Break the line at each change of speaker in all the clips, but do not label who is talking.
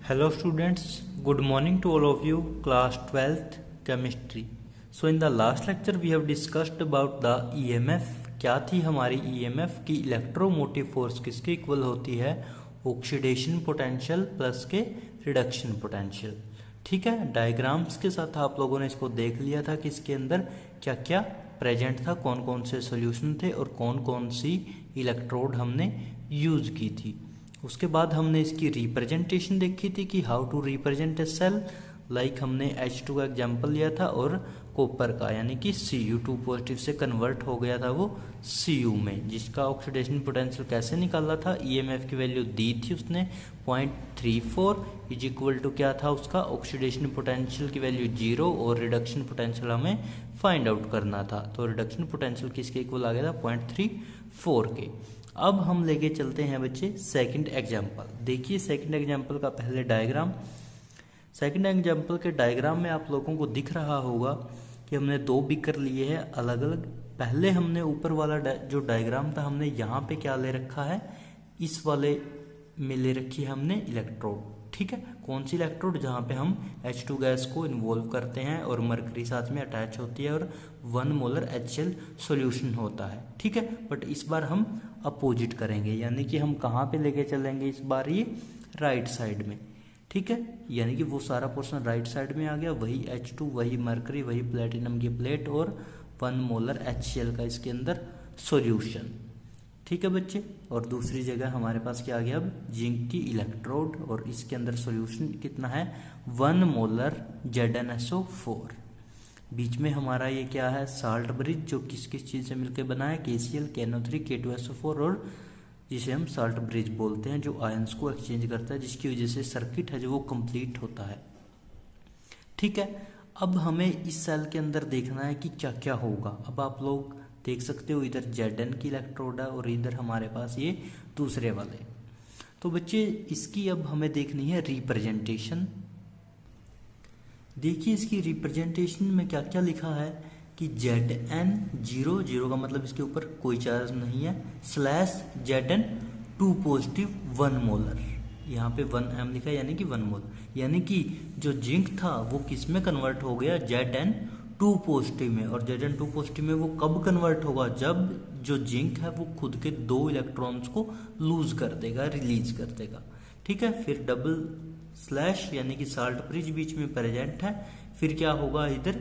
Hello students, good morning to all of you, class 12th chemistry. So in the last lecture we have discussed about the EMF. क्या थी हमारी EMF की electromotive force किसके equal होती है? Oxidation potential plus के reduction potential. ठीक है, डायग्राम्स के साथ आप लोगों ने इसको देख लिया था कि इसके अंदर क्या क्या प्रेजेंट था, कौन कौन से सॉल्यूशन थे और कौन कौन सी इलेक्ट्रोड हमने यूज की थी. उसके बाद हमने इसकी रिप्रेजेंटेशन देखी थी कि how to represent a cell. Like हमने H2 का एग्जाम्पल लिया था और कॉपर का, यानी कि Cu2 पॉजिटिव से कन्वर्ट हो गया था वो Cu में, जिसका ऑक्सीडेशन पोटेंशियल कैसे निकाला था. EMF की वैल्यू दी थी उसने 0.34 इज इक्वल टू क्या था उसका ऑक्सीडेशन पोटेंशियल की वैल्यू 0 और रिडक्शन पोटेंशियल हमें फाइंड आउट करना था. तो रिडक्शन पोटेंशियल किसके इक्वल आ गया था 0.34 के. अब हम लेके चलते हैं बच्चे सेकंड एग्जाम्पल. देखिए सेकंड एग्जाम्पल का पहले डायग्राम. सेकंड एग्जाम्पल के डायग्राम में आप लोगों को दिख रहा होगा कि हमने दो बीकर लिए हैं अलग अलग. पहले हमने ऊपर वाला जो डायग्राम था हमने यहाँ पे क्या ले रखा है, इस वाले में ले रखी है हमने इलेक्ट्रोड. ठीक है, कौन सी इलेक्ट्रोड, जहाँ पे हम H2 गैस को इन्वॉल्व करते हैं और मरकरी साथ में अटैच होती है और 1 मोलर HCl सॉल्यूशन होता है. ठीक है, बट इस बार हम अपोजिट करेंगे, यानी कि हम कहाँ पे लेके चलेंगे इस बार, ये राइट साइड में. ठीक है, यानी कि वो सारा पोर्शन राइट साइड में आ गया, वही H2 वही मरकरी वही प्लेटिनम की प्लेट और 1 मोलर HCl का इसके अंदर सॉल्यूशन. ठीक है बच्चे, और दूसरी जगह हमारे पास क्या आ गया अब जिंक की इलेक्ट्रोड और इसके अंदर सॉल्यूशन कितना है 1 मोलर ZnSO4. बीच में हमारा ये क्या है साल्ट ब्रिज, जो किस किस चीज से मिलकर बना है KCl KNO3 K2SO4, और जिसे हम साल्ट ब्रिज बोलते हैं, जो आयंस को एक्सचेंज करता है, जिसकी वजह से सर्किट है जो वो कंप्लीट होता है. ठीक है, अब हमें इस सेल के अंदर देखना है कि क्या क्या होगा. अब आप लोग देख सकते हो इधर Zn की इलेक्ट्रोड है और इधर हमारे पास ये दूसरे वाले. तो बच्चे इसकी अब हमें देखनी है रिप्रेजेंटेशन. देखिए इसकी रिप्रेजेंटेशन में क्या क्या लिखा है कि Zn0 का मतलब इसके ऊपर कोई चार्ज नहीं है, /Zn2 पॉजिटिव 1 मोलर. यहाँ पे 1m लिखा है यानी कि 1 मोल, यानी कि जो जिंक था वो किस में कन्वर्ट हो गया Zn2 पॉजिटिव में. और Zn2 पॉजिटिव में वो कब कन्वर्ट होगा, जब जो जिंक है वो खुद के 2 इलेक्ट्रॉन्स को लूज कर देगा, रिलीज कर देगा. ठीक है, फिर डबल स्लैश यानी कि साल्ट ब्रिज बीच में प्रेजेंट है. फिर क्या होगा इधर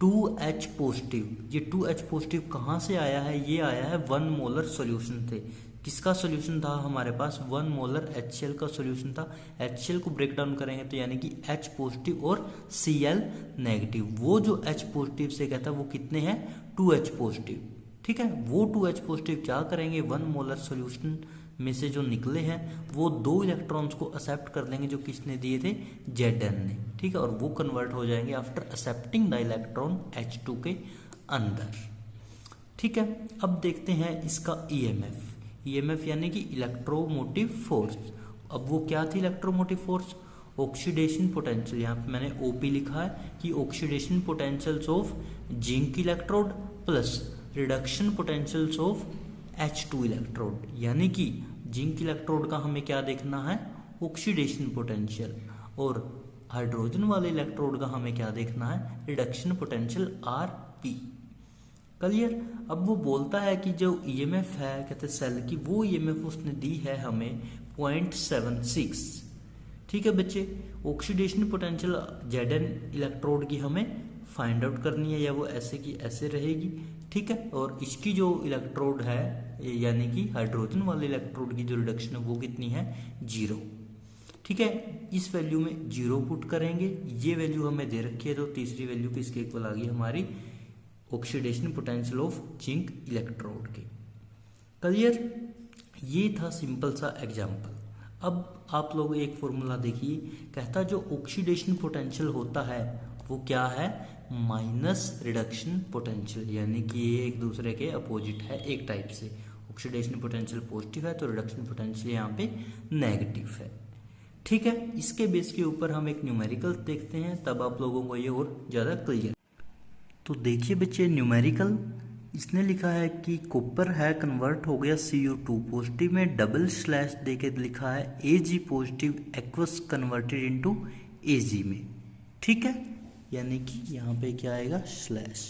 2H पॉजिटिव. ये 2H पॉजिटिव कहाँ से आया है, ये आया है 1 मोलर सॉल्यूशन थे. किसका सॉल्यूशन था हमारे पास 1 मोलर HCl का सॉल्यूशन था. HCl को ब्रेक डाउन करेंगे तो यानी कि H पॉजिटिव और Cl नेगेटिव. वो जो H पॉजिटिव से कहता है वो कितने हैं 2H पॉजिटिव. ठीक है, वो 2H पॉजिटिव क्या करेंगे 1 मोलर सॉल्यूशन में से जो निकले हैं वो 2 इलेक्ट्रॉन्स को एक्सेप्ट कर लेंगे जो किसने दिए थे Zn ने. ठीक है, और वो कन्वर्ट हो जाएंगे after accepting the electron H2 के अंदर. ठीक है, अब देखते हैं इसका EMF यानी कि इलेक्ट्रोमोटिव फोर्स. अब वो क्या थी इलेक्ट्रोमोटिव फोर्स, ऑक्सीडेशन पोटेंशियल. यहाँ पे मैंने OP लिखा है कि oxidation potentials of zinc electrode plus reduction potentials of H2 electrode. यानी कि जिंक इलेक्ट्रोड का हमें क्या देखना है ऑक्सीडेशन पोटेंशियल, और हाइड्रोजन वाले इलेक्ट्रोड का हमें क्या देखना है रिडक्शन पोटेंशियल RP. क्लियर. अब वो बोलता है कि जो EMF है कहते सेल की, वो EMF उसने दी है हमें 0.76. ठीक है बच्चे, ऑक्सीडेशन पोटेंशियल Zn इलेक्ट्रोड की हमें फाइंड आउट करनी है, या वो ऐसे की ऐसे रहेगी. ठीक है, और इसकी जो इलेक्ट्रोड है यानी कि हाइड्रोजन वाले इलेक्ट्रोड की जो रिडक्शन है वो कितनी है 0. ठीक है, इस वैल्यू में 0 पुट करेंगे. ये वैल्यू हमें दे रखी है, तो तीसरी वैल्यू किसके इक्वल आ गई हमारी oxidation potential of zinc electrode के. क्लियर. ये था सिंपल सा एग्जांपल. अब आप लोग एक फॉर्मूला देखिए, कहता जो ऑक्सीडेशन पोटेंशियल होता है वो क्या है माइनस रिडक्शन पोटेंशियल, यानी कि ये एक दूसरे के अपोजिट है एक टाइप से. ऑक्सीडेशन पोटेंशियल पॉजिटिव है तो रिडक्शन पोटेंशियल यहाँ पे नेगेटिव है. ठीक है, इसके बेस के ऊपर हम एक न्यूमेरिकल देखते हैं, तब आप लोगों को ये और ज़्यादा क्लियर. तो देखिए बच्चे न्यूमेरिकल इसने लिखा है कि कॉपर है कन्वर्ट हो गया Cu2 पॉजिटिव में, डबल स्लैश देके लिखा है Ag positive aqueous converted into Ag में, ठीक है, यानी कि यहाँ पे क्या आएगा स्लैश।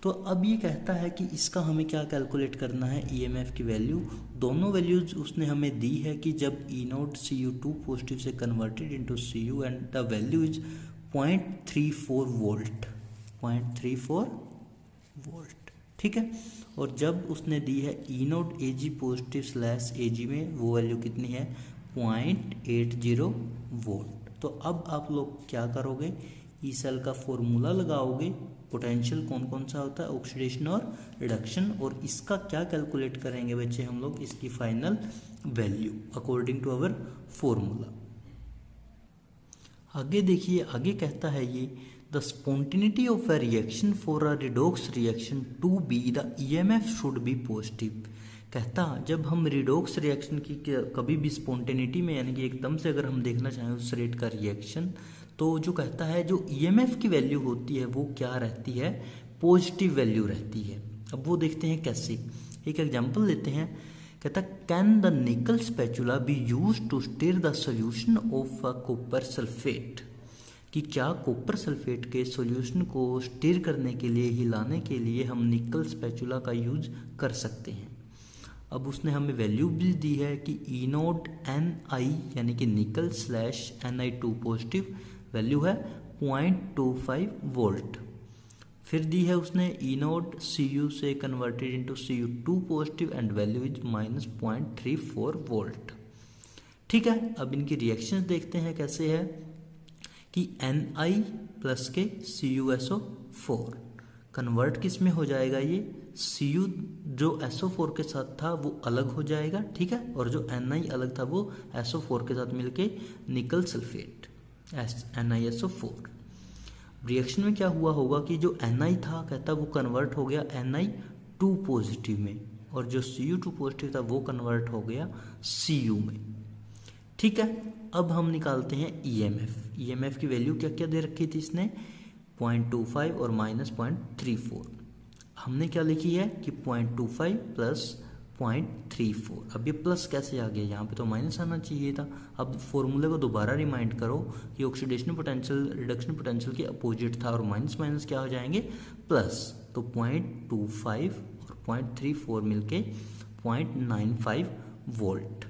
तो अब ये कहता है कि इसका हमें क्या कैलकुलेट करना है, ईएमएफ की वैल्यू। दोनों वैल्यूज उसने हमें दी है कि जब ई नोट Cu2 पॉजिटिव से converted into Cu and the value is 0.34 volt, 0.34 volt, ठीक है। और जब उसने दी है E naught Ag positive slash Ag में, वो वैल्यू कितनी है 0.80 वोल्ट। तो अब आप लोग क्या करोगे, ई सेल का फॉर्मूला लगाओगे, पोटेंशियल कौन कौन सा होता है, ऑक्सीडेशन और रिडक्शन, और इसका क्या कैलकुलेट करेंगे बच्चे हम लोग, इसकी final value according to our formula. आगे देखिए, आगे कहता है ये the spontaneity of a reaction for a redox reaction to be the EMF should be positive. कहता जब हम रिडॉक्स रिएक्शन की कभी भी स्पॉन्टेनिटी में, यानी कि एकदम से अगर हम देखना चाहें उस रेट का रिएक्शन, तो जो कहता है जो ईएमएफ की वैल्यू होती है वो क्या रहती है, पॉजिटिव वैल्यू रहती है। अब वो देखते हैं कैसे, एक एग्जांपल लेते हैं। कहता can the nickel spatula be used to stir the solution of a copper sulphate, कि क्या कॉपर सल्फेट के सॉल्यूशन को स्टीर करने के लिए, हिलाने के लिए हम निकल स्पैचुला का यूज कर सकते हैं। अब उसने हमें वैल्यू भी दी है कि ई नोट Ni यानी कि निकल स्लैश Ni2 पॉजिटिव वैल्यू है 0.25 वोल्ट। फिर दी है उसने ई नोट Cu से converted into Cu2 positive and value is -0.34 volt, ठीक है। अब इनकी रिएक्शंस देखते हैं कैसे है कि Ni प्लस के CuSO4 कन्वर्ट किस में हो जाएगा, ये Cu जो SO4 के साथ था वो अलग हो जाएगा, ठीक है, और जो Ni अलग था वो SO4 के साथ मिलके निकल सल्फेट NiSO4। रिएक्शन में क्या हुआ होगा कि जो Ni था कहता वो कन्वर्ट हो गया Ni2 पॉजिटिव में, और जो Cu2 पॉजिटिव था वो कन्वर्ट हो गया Cu में, ठीक है। अब हम निकालते हैं ईएमएफ। ईएमएफ की वैल्यू क्या क्या दे रखी थी इसने, 0.25 और -0.34। हमने क्या लिखी है कि 0.25 प्लस 0.34। अब ये प्लस कैसे आ गया, यहाँ पे तो माइनस आना चाहिए था। अब फॉर्मूले को दोबारा रिमाइंड करो कि ऑक्सीडेशन पोटेंशियल रिडक्शन पोटेंशियल के अपोजिट था, और माइनस माइनस क्या हो जाएंगे प्लस, तो 0.25 और 0.34 मिलके 0.95 वोल्ट,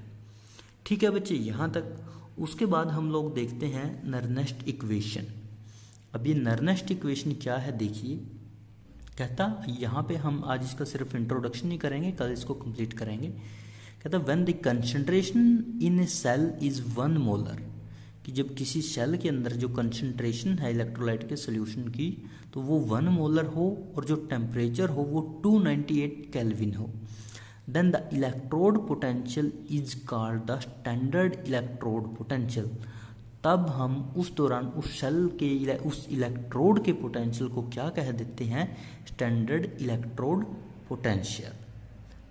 ठीक है बच्चे यहाँ तक। उसके बाद हम लोग देखते हैं नर्नेस्ट इक्वेशन। अब ये नर्नेस्ट इक्वेशन क्या है देखिए, कहता यहाँ पे हम आज इसका सिर्फ इंट्रोडक्शन ही करेंगे, कल इसको कंप्लीट करेंगे। कहता when the concentration in a cell is 1 molar, कि जब किसी सेल के अंदर जो कंसंट्रेशन है इलेक्ट्रोलाइट के सोल्यूशन की तो वो 1 मोलर हो, और जो टेम्परेचर हो वो 298 केल्विन हो, then the electrode potential is called the standard electrode potential. तब हम उस दौरान उस सेल के उस इलेक्ट्रोड के पोटेंशियल को क्या कह देते हैं, स्टैंडर्ड इलेक्ट्रोड पोटेंशियल,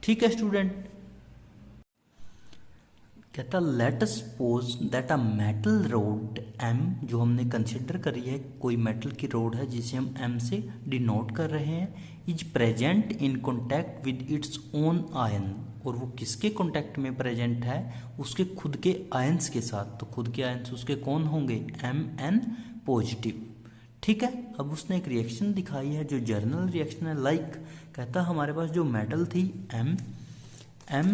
ठीक है स्टूडेंट। कहता let us suppose that a metal road M, जो हमने कंसिडर करी है कोई मेटल की रोड है जिसे हम M से डिनोट कर रहे हैं, is present in contact with its own ion, और वो किसके कॉन्टैक्ट में प्रेजेंट है, उसके खुद के आयंस के साथ। तो खुद के आयंस उसके कौन होंगे, Mn पॉजिटिव, ठीक है। अब उसने एक रिएक्शन दिखाई है जो जर्नल रिएक्शन है, लाइक कहता हमारे पास जो मेटल थी M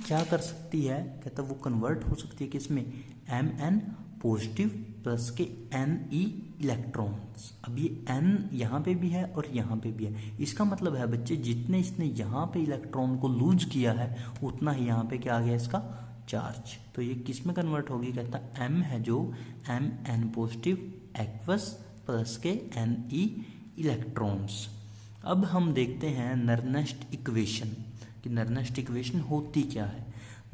क्या कर सकती है, कहता वो कन्वर्ट हो सकती है किसमें, Mn पॉजिटिव प्लस के Ne इलेक्ट्रॉन्स। अब ये N यहाँ पे भी है और यहाँ पे भी है, इसका मतलब है बच्चे जितने इसने यहाँ पे इलेक्ट्रॉन को लूज किया है उतना ही यहाँ पे क्या आ गया इसका चार्ज। तो ये किस में कन्वर्ट होगी, कहता M है जो Mn पॉजिटिव एक्वस प्लस के Ne इलेक्ट्रॉन्स। अब हम देखते हैं नर्नेस्ट इक्वेशन कि नर्नेस्ट इक्वेशन होती क्या है।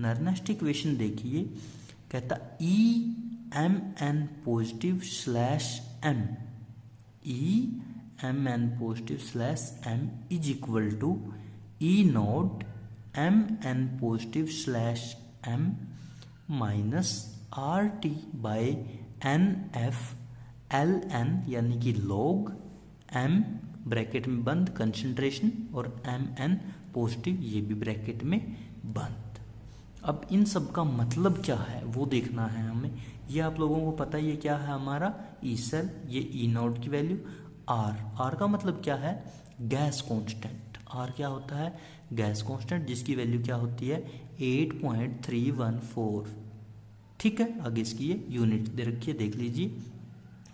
नर्नेस्ट इक्वेशन देखिए, कहता Mn positive slash M, Mn positive slash M is equal to E nought Mn positive slash M minus RT by NF Ln, यानी कि log M ब्रैकेट में बंद कंसंट्रेशन, और Mn पॉजिटिव ये भी ब्रैकेट में बंद। अब इन सब का मतलब क्या है वो देखना है हमें। ये आप लोगों को पता ही है क्या है हमारा ई सेल, ये ई नॉट की वैल्यू। आर का मतलब क्या है, गैस कांस्टेंट। आर क्या होता है, गैस कांस्टेंट, जिसकी वैल्यू क्या होती है 8.314। ठीक है, आगे इसकी ये यूनिट दे रखी है, देख लीजिए,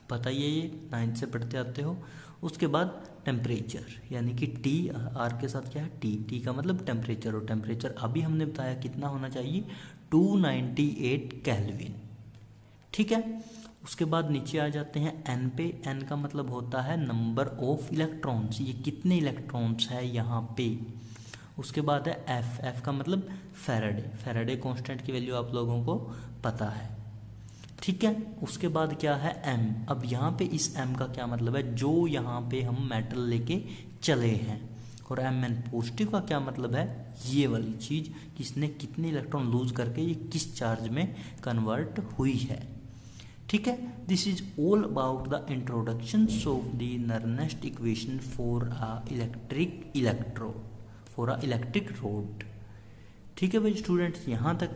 पता ही है, ये 9th से पढ़ते आते हो। उसके बाद टेम्परेचर, यानी कि टी, आर के साथ क्या है टी का मतलब टेम्परेचर, और टेम्परेचर अभी हमने बताया कितना होना चाहिए 298 केल्विन। ठीक है, उसके बाद नीचे आ जाते हैं एन पे। एन का मतलब होता है नंबर ऑफ इलेक्ट्रॉन्स, ये कितने इलेक्ट्रॉन्स है यहाँ पे। उसके बाद है एफ, एफ का मतलब फैराडे, फैराडे कांस्टेंट की वैल्यू आप लोगों को पता है। ठीक है, उसके बाद क्या है एम। अब यहाँ पे इस एम का क्या मतलब है, जो यहाँ पे हम मेटल लेके चले हैं। और एम एन पॉजिटिव का क्या मतलब है, ये वाली चीज कि इसने कितने इलेक्ट्रॉन लूज करके ये किस चार्ज में कन्वर्ट हुई है। ठीक है, this is all about the introduction of the Nernst equation for a electric rod. ठीक है भाई स्टूडेंट्स, यहाँ तक